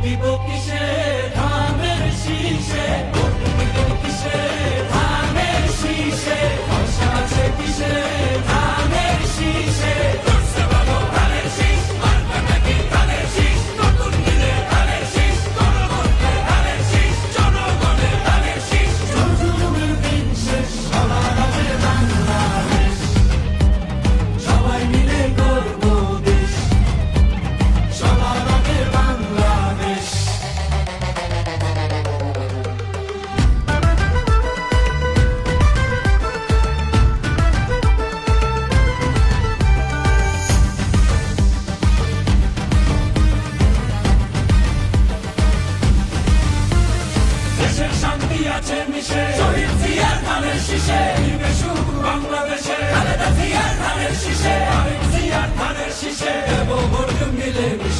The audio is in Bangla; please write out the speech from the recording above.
দিব কিসে ধানের শীষে, ভোট দিব কিসে ধানের শীষে, আশা আছে কিসে ধানের শীষে। জোরসে বলো ধানের শীষ, মার্কা নাকি ধানের শীষ, নতুন দিনে ধানের শীষ, গণভোটে ধানের শীষ, জনগণের ধানের শীষ। জুলুমের দিন শেষ, সবার আগে বাংলাদেশ, সবাই মিলে গর্ব দেশ, সবার আগে বাংলাদেশ। দেশের শান্তি আছে মিশে, শহীদ জিয়ার ধানের শীষে, দিবে সুখ বাংলাদেশে, খালেদা জিয়ার ধানের শীষে, আরেক জিয়ার ধানের শীষে, দেব ভোট মিলে মিশে।